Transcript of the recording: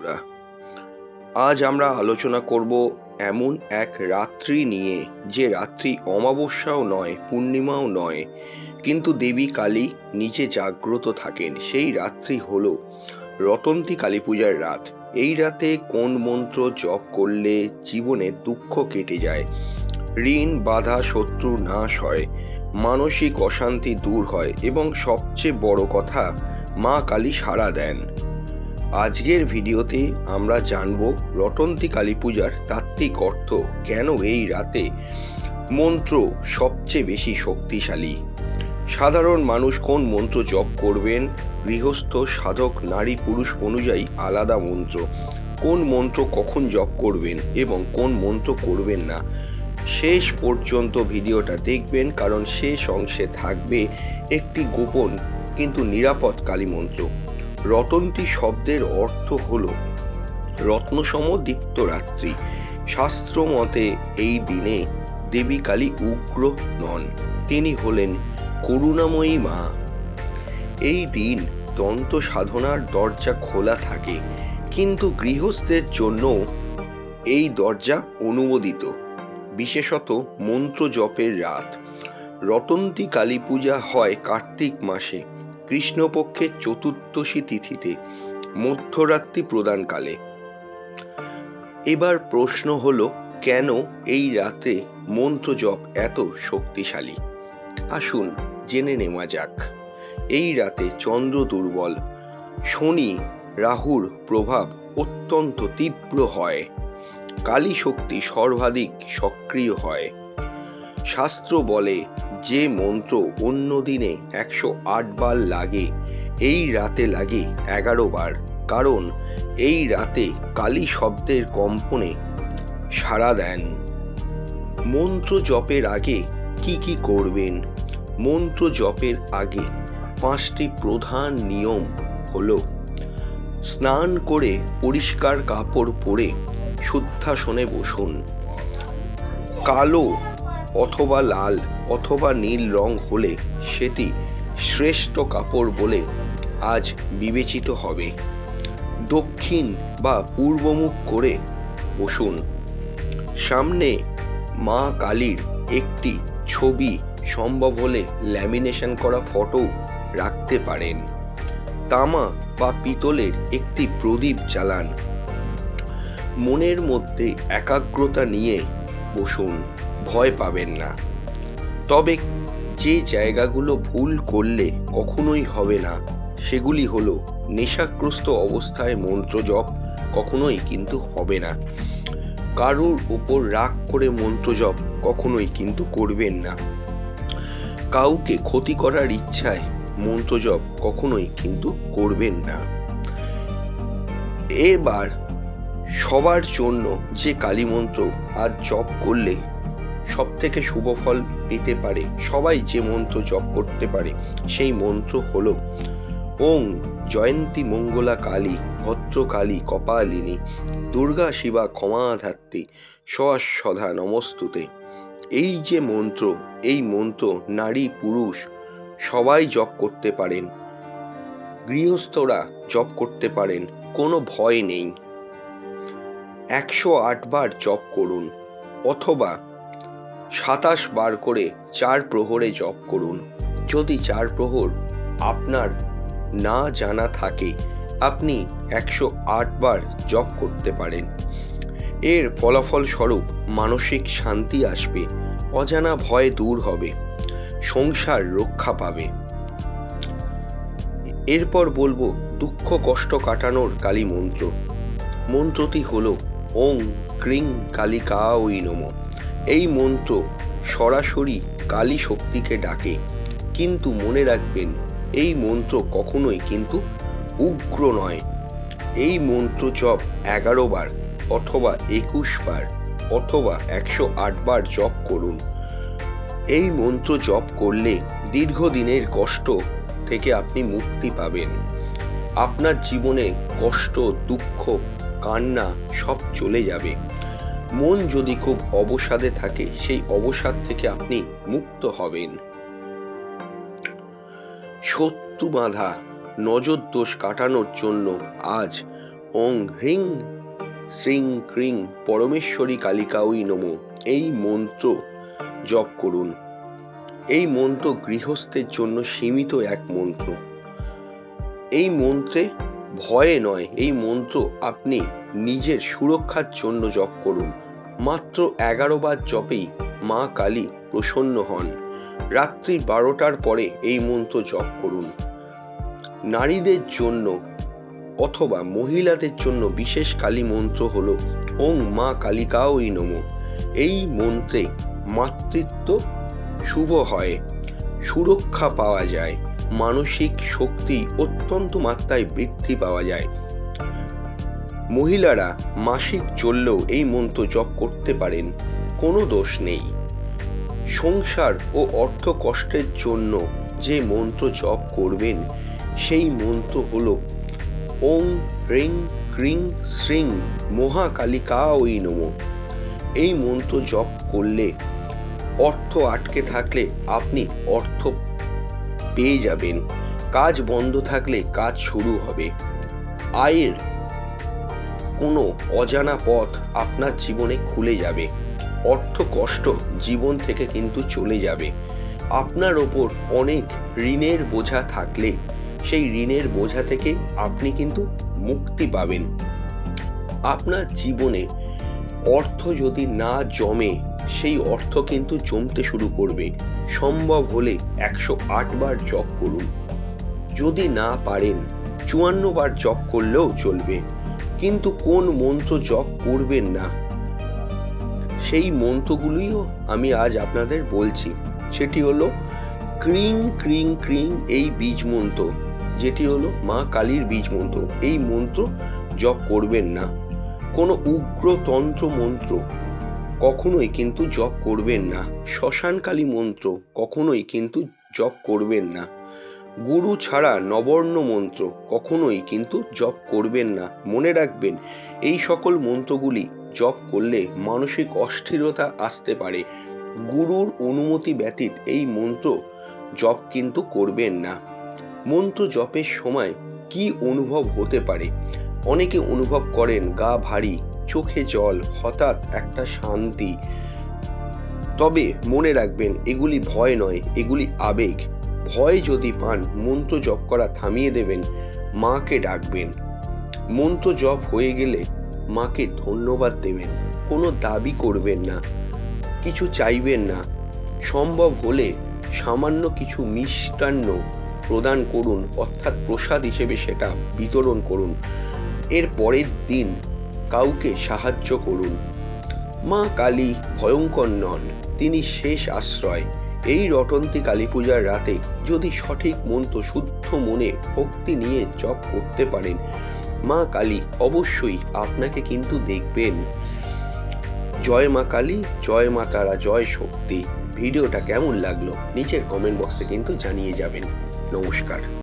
বন্ধুরা, আজ আমরা আলোচনা করব এমন এক রাত্রি নিয়ে, যে রাত্রি অমাবস্যাও নয়, পূর্ণিমাও নয়, কিন্তু দেবী কালী নিজে জাগ্রত থাকেন। সেই রাত্রি হলো রটন্তী কালী পূজার রাত। এই রাতে কোন মন্ত্র জপ করলে জীবনে দুঃখ কেটে যায়, ঋণ বাধা শত্রু নাশ হয়, মানসিক অশান্তি দূর হয় এবং সবচেয়ে বড় কথা, মা কালী সাড়া দেন। আজকের ভিডিওতে আমরা জানব রটন্তী কালী পূজার তাত্ত্বিক অর্থ, কেন এই রাতে মন্ত্র সবচেয়ে বেশি শক্তিশালী, সাধারণ মানুষ কোন মন্ত্র জপ করবেন, গৃহস্থ সাধক নারী পুরুষ অনুযায়ী আলাদা মন্ত্র, কোন মন্ত্র কখন জপ করবেন এবং কোন মন্ত্র করবেন না। শেষ পর্যন্ত ভিডিওটা দেখবেন, কারণ শেষ অংশে থাকবে একটি গোপন কিন্তু নিরাপদ কালী মন্ত্র। রটন্তী শব্দের অর্থ হল রত্নসম দীপ্ত রাত্রি। শাস্ত্র মতে এই দিনে দেবী কালী উগ্র নন, তিনি হলেন করুণাময়ী মা। এই দিন তন্ত্র সাধনার দরজা খোলা থাকে, কিন্তু গৃহস্থের জন্য এই দরজা অনুমোদিত, বিশেষত মন্ত্র জপের রাত। রটন্তী কালী পূজা হয় কার্তিক মাসে, কৃষ্ণপক্ষের চতুর্দশী তিথিতে, মধ্যরাত্রি প্রদানকালে। এবার প্রশ্ন হলো, কেন এই রাতে মন্ত্র জপ এত শক্তিশালী? আসুন জেনে নেওয়া যাক। এই রাতে চন্দ্র দুর্বল, শনি রাহুর প্রভাব অত্যন্ত তীব্র হয়, কালী শক্তি সর্বাধিক সক্রিয় হয়। শাস্ত্র বলে, যে মন্ত্র অন্য দিনে 108 বার লাগে, এই রাতে লাগে 11 বার, কারণ এই রাতে কালী শব্দের কম্পনে সাড়া দেন। মন্ত্র জপের আগে কি কি করবেন? মন্ত্র জপের আগে 5টি প্রধান নিয়ম হলো: স্নান করে পরিষ্কার কাপড় পরে শুদ্ধাসনে বসুন। কালো অথবা লাল অথবা নীল রং হলে সেটি শ্রেষ্ঠ কাপড় বলে আজ বিবেচিত হবে। দক্ষিণ বা পূর্বমুখ করে বসুন। সামনে মা কালীর একটি ছবি, সম্ভব হলে ল্যামিনেশন করা ফটো রাখতে পারেন। তামা বা পিতলের একটি প্রদীপ জ্বালান। মনের মধ্যে একাগ্রতা নিয়ে বসুন, ভয় পাবেন না। তবে যে জায়গাগুলো ভুল করলে কখনোই হবে না, সেগুলি হলো নেশাগ্রস্ত অবস্থায় মন্ত্র জপ কখনোই কিন্তু হবে না। কারুর উপর রাগ করে মন্ত্র জপ কখনোই কিন্তু করবেন না। কাউকে ক্ষতি করার ইচ্ছায় মন্ত্র জপ কখনোই কিন্তু করবেন না। এবার সবার জন্য যে কালী মন্ত্র আজ জপ করলে সব থেকে শুভ ফল পেতে পারে, সবাই যে মন্ত্র জপ করতে পারে, সেই মন্ত্র হলো ওং জয়ন্তী মঙ্গলা কালী ভদ্রকালী কপালিনী দুর্গা শিবা ক্ষমাধাত্রী সদা নমস্তুতে। এই যে মন্ত্র, এই মন্ত্র নারী পুরুষ সবাই জপ করতে পারেন, গৃহস্থরা জপ করতে পারেন, কোনো ভয় নেই। 108 বার জপ করুন, অথবা 27 বার করে 4 প্রহরে জপ করুন। যদি 4 প্রহর আপনার না জানা থাকে, আপনি 108 বার জপ করতে পারেন। এর ফলাফল স্বরূপ মানসিক শান্তি আসবে, অজানা ভয় দূর হবে, সংসার রক্ষা পাবে। এরপর বলবো দুঃখ কষ্ট কাটানোর কালী মন্ত্র। মন্ত্রটি হলো ওং ক্রিং কালিকায় নমঃ। এই মন্ত্র সরাসরি কালী শক্তিকে ডাকে, কিন্তু মনে রাখবেন, এই মন্ত্র কখনোই কিন্তু উগ্র নয়। এই মন্ত্র জপ 11 বার অথবা 21 বার অথবা 108 বার জপ করুন। এই মন্ত্র জপ করলে দীর্ঘদিনের কষ্ট থেকে আপনি মুক্তি পাবেন। আপনার জীবনে কষ্ট, দুঃখ, কান্না সব চলে যাবে। মন যদি খুব অবসাদে থাকে, সেই অবসাদ থেকে আপনি মুক্ত হবেন। শত্রু বাঁধা, নজর দোষ কাটানোর জন্য আজ ওং হ্রিং শ্রীং ক্রিং পরমেশ্বরী কালিকাই নমো এই মন্ত্র জপ করুন। এই মন্ত্র গৃহস্থের জন্য সীমিত এক মন্ত্র। এই মন্ত্রে ভয়ে নয়, এই মন্ত্র আপনি নিজের সুরক্ষার জন্য জপ করুন। মাত্র 11 বার জপেই মা কালী প্রসন্ন হন। রাত্রি 12টার পরে এই মন্ত্র জপ করুন। নারীদের জন্য অথবা মহিলাদের জন্য বিশেষ কালী মন্ত্র হল ওং মা কালিকাই নমো। এই মন্ত্রে মাতৃত্ব শুভ হয়, সুরক্ষা পাওয়া যায়, মানসিক শক্তি অত্যন্ত মাত্রায় বৃদ্ধি পাওয়া যায়। মহিলারা মাসিক চললেও এই মন্ত্র জপ করতে পারেন, কোনো দোষ নেই। সংসার ও অর্থ কষ্টের জন্য যে মন্ত্র জপ করবেন সেই মন্ত্র হল ওং হ্রিং ক্রিং শ্রীং মহাকালিকাই নমো। এই মন্ত্র জপ করলে অর্থ আটকে থাকলে আপনি অর্থ পেয়ে যাবেন, কাজ বন্ধ থাকলে কাজ শুরু হবে, আয়ের কোনো অজানা পথ আপনার জীবনে খুলে যাবে, অর্থ কষ্ট জীবন থেকে কিন্তু চলে যাবে। আপনার ওপর অনেক ঋণের বোঝা থাকলে সেই ঋণের বোঝা থেকে আপনি কিন্তু মুক্তি পাবেন। আপনার জীবনে অর্থ যদি না জমে সেই অর্থ কিন্তু জমতে শুরু করবে। সম্ভব হলে 108 বার জপ করুন, যদি না পারেন 54 বার জপ করলেও চলবে। কিন্তু কোন মন্ত্র জপ করবেন না সেই মন্ত্রগুলিও আমি আজ আপনাদের বলছি। সেটি হলো ক্রিং ক্রিং ক্রিং এই বীজ মন্ত্র, যেটি হলো মা কালীর বীজ মন্ত্র। এই মন্ত্র জপ করবেন না। কোনো উগ্র তন্ত্র মন্ত্র কখনোই কিন্তু জপ করবেন না। শ্মশানকালী মন্ত্র কখনোই কিন্তু জপ করবেন না। গুরু ছাড়া নবর্ণ মন্ত্র কখনোই কিন্তু জপ করবেন না। মনে রাখবেন, এই সকল মন্ত্রগুলি জপ করলে মানসিক অস্থিরতা আসতে পারে। গুরুর অনুমতি ব্যতীত এই মন্ত্র জপ কিন্তু করবেন না। মন্ত্র জপের সময় কি অনুভব হতে পারে? অনেকে অনুভব করেন গা ভারী, চোখে জল, হঠাৎ একটা শান্তি। তবে মনে রাখবেন, এগুলি ভয় নয়, এগুলি আবেগ। ভয় যদি পান, মন্ত্র জপ করা থামিয়ে দেবেন, মাকে ডাকবেন। মন্ত্র জপ হয়ে গেলে মাকে ধন্যবাদ দেবেন। কোনো দাবি করবেন না, কিছু চাইবেন না। সম্ভব হলে সামান্য কিছু মিষ্টান্ন প্রদান করুন, অর্থাৎ প্রসাদ হিসেবে সেটা বিতরণ করুন। এর পরের দিন কাউকে সাহায্য করুন। মা কালী ভয়ঙ্কর নন, তিনি শেষ আশ্রয়। এই রটন্তী কালী পূজার রাতে যদি সঠিক মন্ত্র শুদ্ধ মনে ভক্তি নিয়ে জপ করতে পারেন, মা কালী অবশ্যই আপনাকে কিন্তু দেখবেন। জয় মা কালী, জয় মা তারা, জয় শক্তি। ভিডিওটা কেমন লাগলো নিচের কমেন্ট বক্সে কিন্তু জানিয়ে যাবেন। নমস্কার।